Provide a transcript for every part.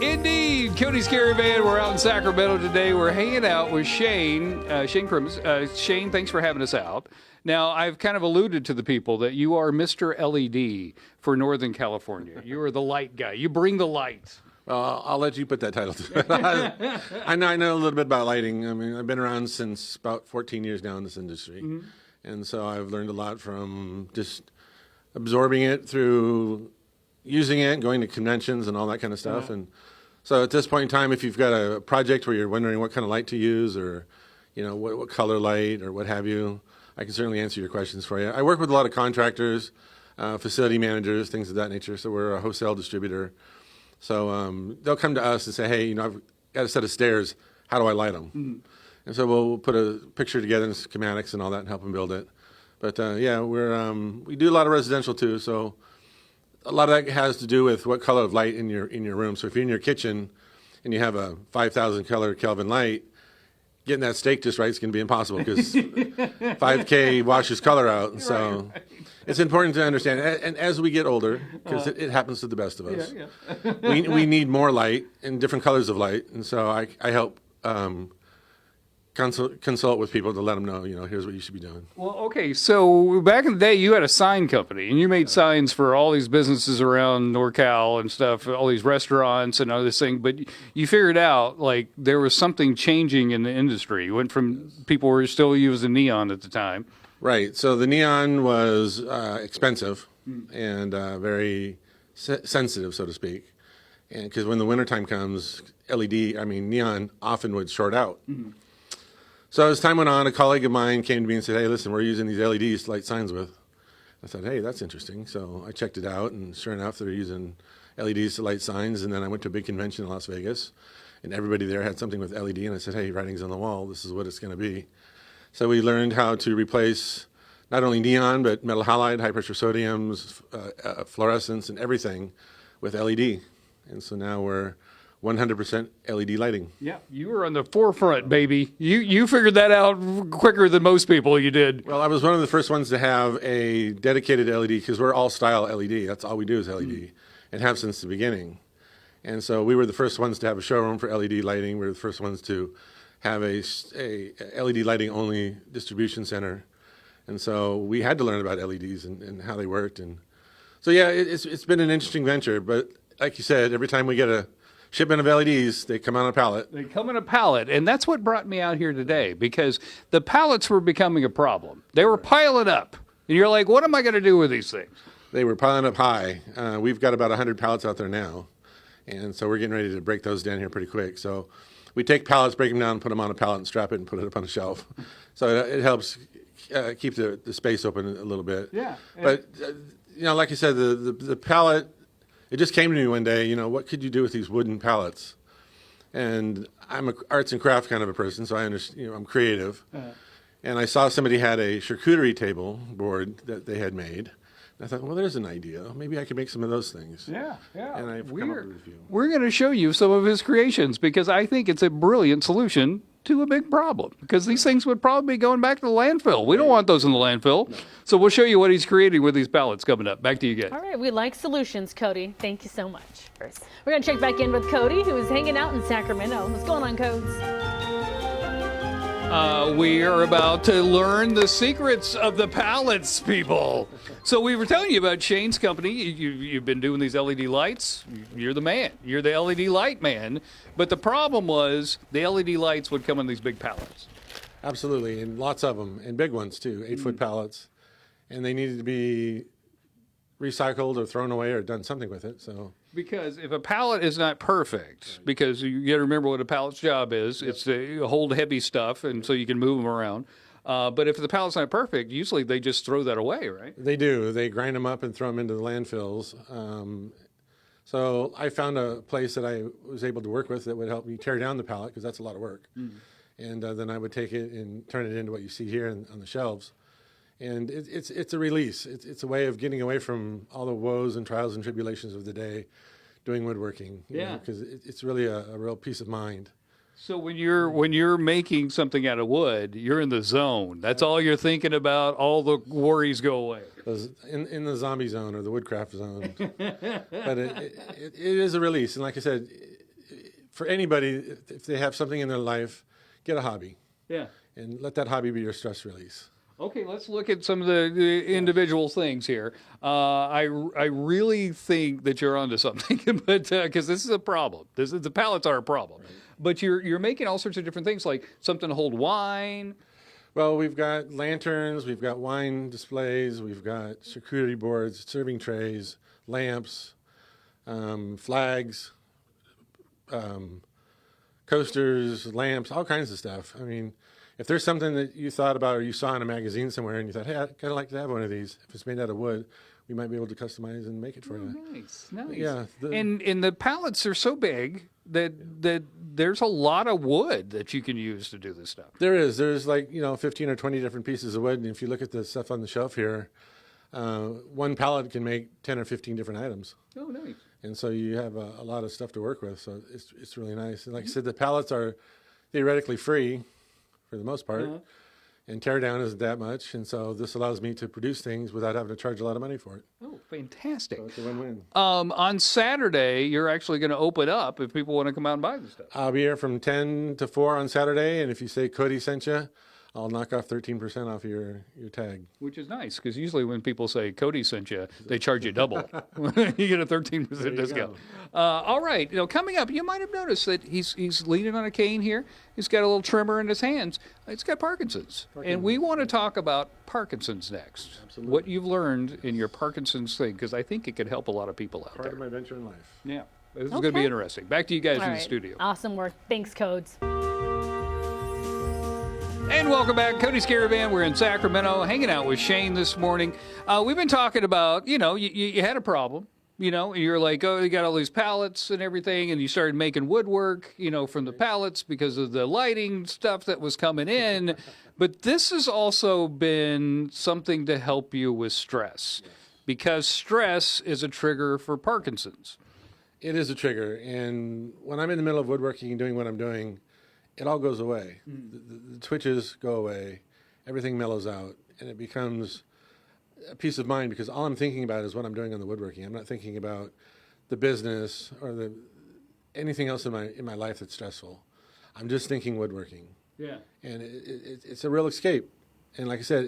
Indeed, Cody's Caravan. We're out in Sacramento today. We're hanging out with Shane Crimmins. Shane, thanks for having us out. Now, I've kind of alluded to the people that you are Mr. LED for Northern California. You are the light guy. You bring the light. Well, I'll let you put that title to it. I know a little bit about lighting. I mean, I've been around since about 14 years now in this industry. Mm-hmm. And so I've learned a lot from just absorbing it through using it, going to conventions and all that kind of stuff. And so at this point in time, if you've got a project where you're wondering what kind of light to use or, you know, what color light or what have you, I can certainly answer your questions for you. I work with a lot of contractors, facility managers, things of that nature. So we're a wholesale distributor. So they'll come to us and say, hey, you know, I've got a set of stairs. How do I light them? Mm-hmm. And so we'll put a picture together and schematics and all that and help them build it. But yeah, we do a lot of residential too. So a lot of that has to do with what color of light in your room. So if you're in your kitchen and you have a 5,000 color Kelvin light, getting that steak just right is going to be impossible because 5K washes color out. And so it's important to understand. And as we get older, because it happens to the best of us, we need more light and different colors of light. And so I help consult with people to let them know, you know, here's what you should be doing. Well, okay, so back in the day, you had a sign company, and you made signs for all these businesses around NorCal and stuff, all these restaurants and other things, but you figured out, like, there was something changing in the industry. You went from people were still using neon at the time. Right, so the neon was expensive and very sensitive, so to speak, and because when the wintertime comes, neon often would short out. Mm-hmm. So as time went on, a colleague of mine came to me and said, hey, listen, we're using these LEDs to light signs with. I thought, hey, that's interesting. So I checked it out, and sure enough, they're using LEDs to light signs. And then I went to a big convention in Las Vegas, and everybody there had something with LED. And I said, hey, writing's on the wall. This is what it's going to be. So we learned how to replace not only neon, but metal halide, high-pressure sodiums, fluorescents, and everything with LED. And so now we're 100% LED lighting. Yeah, you were on the forefront, baby. You figured that out quicker than most people. You did. Well, I was one of the first ones to have a dedicated LED because we're all style LED. That's all we do is LED, and have since the beginning. And so we were the first ones to have a showroom for LED lighting. We were the first ones to have a LED lighting only distribution center. And so we had to learn about LEDs and how they worked. And so yeah, it's been an interesting venture. But like you said, every time we get a shipment of LEDs, they come on a pallet. They come in a pallet, and that's what brought me out here today, because the pallets were becoming a problem. They were piling up, and you're like, what am I going to do with these things? They were piling up high. We've got about 100 pallets out there now, and so we're getting ready to break those down here pretty quick. So we take pallets, break them down, put them on a pallet, and strap it and put it up on a shelf. So it helps keep the space open a little bit. Yeah. But, you know, like I said, the pallet, it just came to me one day, you know, what could you do with these wooden pallets? And I'm an arts and craft kind of a person, so I understand, you know, I'm creative. And I saw somebody had a charcuterie table board that they had made. And I thought, well, there's an idea. Maybe I could make some of those things. Yeah. And I've come up with a few. We're going to show you some of his creations because I think it's a brilliant solution to a big problem, because these things would probably be going back to the landfill. We don't want those in the landfill. No. So we'll show you what he's creating with these pallets coming up. Back to you guys. All right, we like solutions, Cody. Thank you so much. We're going to check back in with Cody, who is hanging out in Sacramento. What's going on, Codes? We are about to learn the secrets of the pallets, people. So we were telling you about Shane's company. You've been doing these LED lights. You're the man. You're the LED light man. But the problem was the LED lights would come in these big pallets. Absolutely, and lots of them, and big ones too, 8-foot pallets. And they needed to be recycled or thrown away or done something with it. So because if a pallet is not perfect, because you got to remember what a pallet's job is, it's to hold heavy stuff, and so you can move them around. But if the pallet's not perfect, usually they just throw that away, right? They do. They grind them up and throw them into the landfills. So I found a place that I was able to work with that would help me tear down the pallet, because that's a lot of work. And then I would take it and turn it into what you see here on the shelves. And it's a release. It's a way of getting away from all the woes and trials and tribulations of the day doing woodworking. Because it's really a real peace of mind. So when you're making something out of wood, you're in the zone. That's all you're thinking about. All the worries go away. In the zombie zone or the woodcraft zone. But it is a release. And like I said, for anybody, if they have something in their life, get a hobby. Yeah. And let that hobby be your stress release. Okay, let's look at some of the individual things here. I really think that you're onto something, but because this is a problem. The pallets are a problem. Right. But you're making all sorts of different things, like something to hold wine. Well, we've got lanterns, we've got wine displays, we've got charcuterie boards, serving trays, lamps, flags, coasters, lamps, all kinds of stuff. I mean, if there's something that you thought about or you saw in a magazine somewhere and you thought, hey, I'd kind of like to have one of these. If it's made out of wood, we might be able to customize and make it for you. Nice, nice. Yeah. And the pallets are so big that there's a lot of wood that you can use to do this stuff. There's like, 15 or 20 different pieces of wood. And if you look at the stuff on the shelf here, one pallet can make 10 or 15 different items. Oh, nice. And so you have a lot of stuff to work with. So it's really nice. And like I said, the pallets are theoretically free for the most part. Uh-huh. And tear down isn't that much. And so this allows me to produce things without having to charge a lot of money for it. Oh, fantastic. So it's a win-win. On Saturday, you're actually going to open up if people want to come out and buy this stuff. I'll be here from 10 to 4 on Saturday. And if you say Cody sent you, I'll knock off 13% off your tag. Which is nice, because usually when people say Cody sent you, they charge you double. You get a 13% discount. All right, coming up, you might have noticed that he's leaning on a cane here. He's got a little trimmer in his hands. He's got Parkinson's. And we want to talk about Parkinson's next. Absolutely. What you've learned in your Parkinson's thing, because I think it could help a lot of people out there. Part of my venture in life. Yeah, this is going to be interesting. Back to you guys in the studio. Awesome work. Thanks, Codes. And welcome back, Cody's Caravan. We're in Sacramento, hanging out with Shane this morning. We've been talking about, you had a problem. You're like, oh, you got all these pallets and everything, and you started making woodwork, from the pallets because of the lighting stuff that was coming in. But this has also been something to help you with stress, because stress is a trigger for Parkinson's. It is a trigger, and when I'm in the middle of woodworking and doing what I'm doing, it all goes away. The twitches go away. Everything mellows out, and it becomes a peace of mind because all I'm thinking about is what I'm doing on the woodworking. I'm not thinking about the business or anything else in my life that's stressful. I'm just thinking woodworking. Yeah. And it's a real escape. And like I said,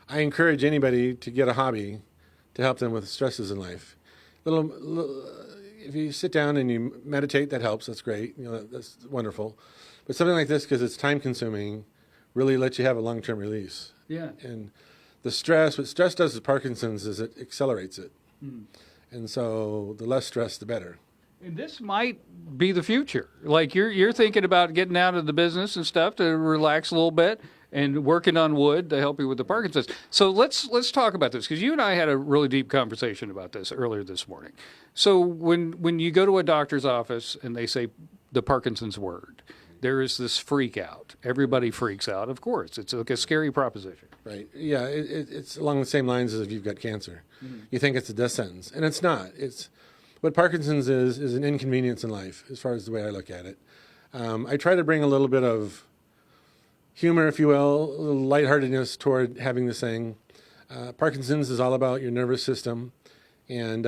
I encourage anybody to get a hobby to help them with stresses in life. If you sit down and you meditate, that helps. That's great. That's wonderful. But something like this, because it's time consuming, really lets you have a long-term release. Yeah. And what stress does with Parkinson's is it accelerates it. And so the less stress, the better. And this might be the future. Like you're thinking about getting out of the business and stuff to relax a little bit and working on wood to help you with the Parkinson's. So let's talk about this, because you and I had a really deep conversation about this earlier this morning. So when you go to a doctor's office and they say the Parkinson's word, there is this freak out. Everybody freaks out, of course. It's like a scary proposition. Right. Yeah, it's along the same lines as if you've got cancer. Mm-hmm. You think it's a death sentence, and it's not. It's what Parkinson's is an inconvenience in life, as far as the way I look at it. I try to bring a little bit of humor, if you will, a little lightheartedness toward having this thing. Parkinson's is all about your nervous system and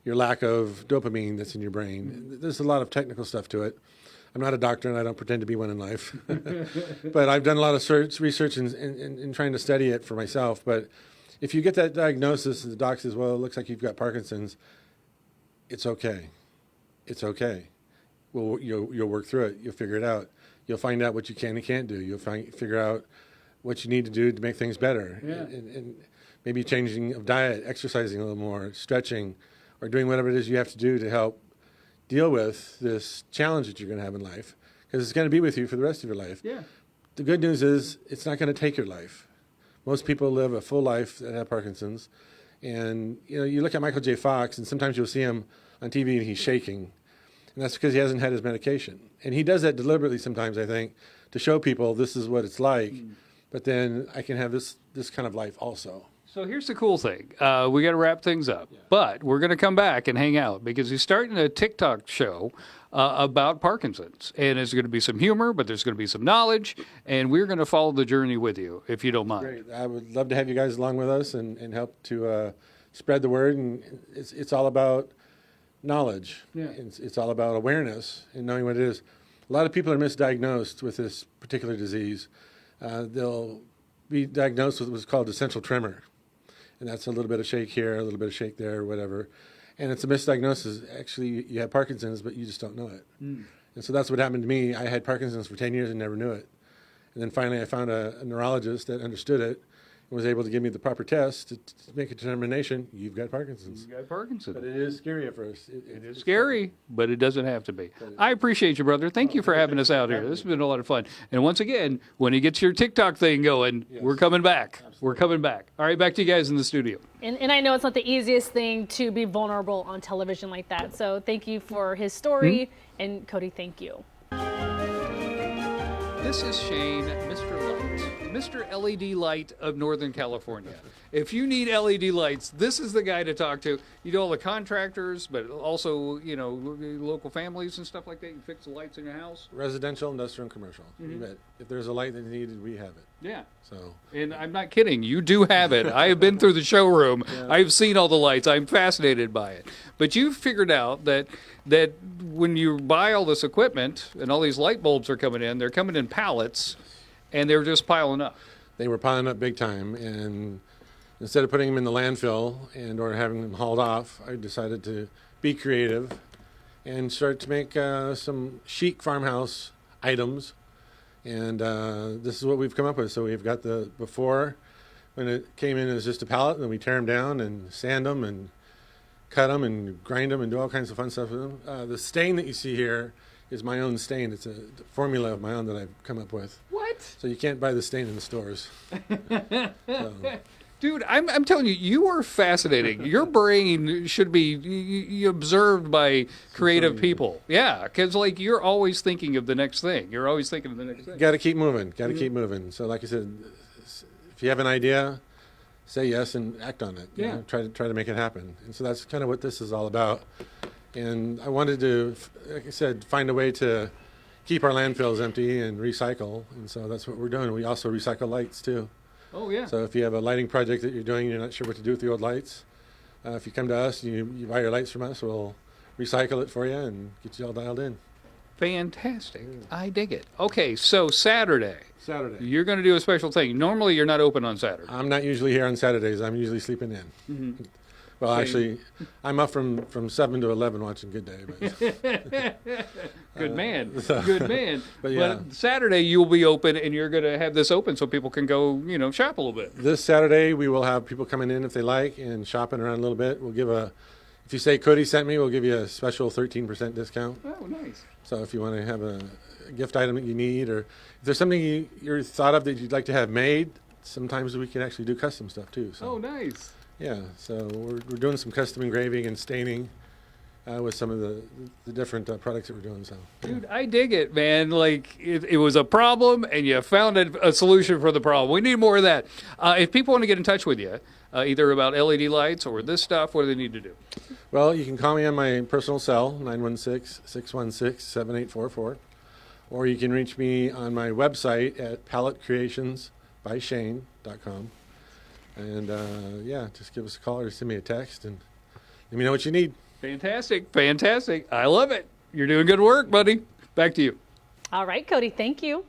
your lack of dopamine that's in your brain. There's a lot of technical stuff to it. I'm not a doctor, and I don't pretend to be one in life. But I've done a lot of research in trying to study it for myself. But if you get that diagnosis and the doc says, well, it looks like you've got Parkinson's, it's okay. It's okay. Well, you'll work through it. You'll figure it out. You'll find out what you can and can't do. You'll figure out what you need to do to make things better. Yeah. And maybe changing of diet, exercising a little more, stretching, or doing whatever it is you have to do to help deal with this challenge that you're going to have in life, because it's going to be with you for the rest of your life. Yeah. The good news is it's not going to take your life. Most people live a full life that have Parkinson's. And, you look at Michael J. Fox, and sometimes you'll see him on TV and he's shaking. And that's because he hasn't had his medication. And he does that deliberately sometimes, I think, to show people this is what it's like. But then I can have this kind of life also. So here's the cool thing. We got to wrap things up. Yeah. But we're going to come back and hang out, because he's starting a TikTok show about Parkinson's. And there's going to be some humor, but there's going to be some knowledge. And we're going to follow the journey with you, if you don't mind. Great. I would love to have you guys along with us and help to spread the word. And it's all about knowledge. Yeah. It's all about awareness and knowing what it is. A lot of people are misdiagnosed with this particular disease. They'll be diagnosed with what's called essential tremor. And that's a little bit of shake here, a little bit of shake there, whatever. And it's a misdiagnosis. Actually, you have Parkinson's, but you just don't know it. And so that's what happened to me. I had Parkinson's for 10 years and never knew it. And then finally I found a neurologist that understood it and was able to give me the proper test to make a determination, you've got Parkinson's. You got Parkinson's. But it is scary at first. It is scary, but it doesn't have to be. I appreciate you, brother. Thank you for having us out here. This has been a lot of fun. And once again, when you get your TikTok thing going, we're coming back. Absolutely. We're coming back. All right, back to you guys in the studio. And I know it's not the easiest thing to be vulnerable on television like that. So thank you for his story. And Cody, thank you. This is Shane, Mr. Light, Mr. LED Light of Northern California. If you need LED lights, this is the guy to talk to. You do all the contractors, but also, you know, local families and stuff like that. You fix the lights in your house. Residential, industrial, and commercial. You bet. If there's a light that needed, we have it. Yeah. So. And I'm not kidding. You do have it. I have been through the showroom. I've seen all the lights. I'm fascinated by it. But you've figured out that when you buy all this equipment and all these light bulbs are coming in, they're coming in pallets, and they're just piling up. They were piling up big time, and instead of putting them in the landfill and or having them hauled off, I decided to be creative and start to make some chic farmhouse items. And this is what we've come up with. So we've got the before, when it came in as just a pallet, and then we tear them down and sand them and cut them and grind them and do all kinds of fun stuff with them. The stain that you see here is my own stain. It's a formula of my own that I've come up with. What? So you can't buy the stain in the stores. So. Dude, I'm telling you, you are fascinating. Your brain should be observed by creative people. Yeah, because like you're always thinking of the next thing. You're always thinking of the next thing. Got to keep moving. Got to keep moving. So, like I said, if you have an idea, say yes and act on it. You know, try to make it happen. And so that's kind of what this is all about. And I wanted to, like I said, find a way to keep our landfills empty and recycle. And so that's what we're doing. We also recycle lights too. Oh, yeah. So if you have a lighting project that you're doing, you're not sure what to do with the old lights, if you come to us, you buy your lights from us, we'll recycle it for you and get you all dialed in. Fantastic. I dig it. Okay, so Saturday. Saturday. You're going to do a special thing. Normally, you're not open on Saturday. I'm not usually here on Saturdays. I'm usually sleeping in. Well, actually, I'm up from 7 to 11 watching Good Day. But, Good man. Good man. But, yeah. But Saturday, you'll be open, and you're going to have this open so people can go, you know, shop a little bit. This Saturday, we will have people coming in if they like and shopping around a little bit. We'll give if you say Cody sent me, we'll give you a special 13% discount. Oh, nice. So if you want to have a gift item that you need, or if there's something you're thought of that you'd like to have made, sometimes we can actually do custom stuff too. So. Oh, nice. Yeah, so we're doing some custom engraving and staining with some of the different products that we're doing. So, dude, I dig it, man. Like it was a problem, and you found a solution for the problem. We need more of that. If people want to get in touch with you, either about LED lights or this stuff, what do they need to do? Well, you can call me on my personal cell, 916-616-7844, or you can reach me on my website at palletcreationsbyshane.com. And yeah, just give us a call or send me a text and let me know what you need. Fantastic. Fantastic. I love it. You're doing good work, buddy. Back to you. All right, Cody, thank you.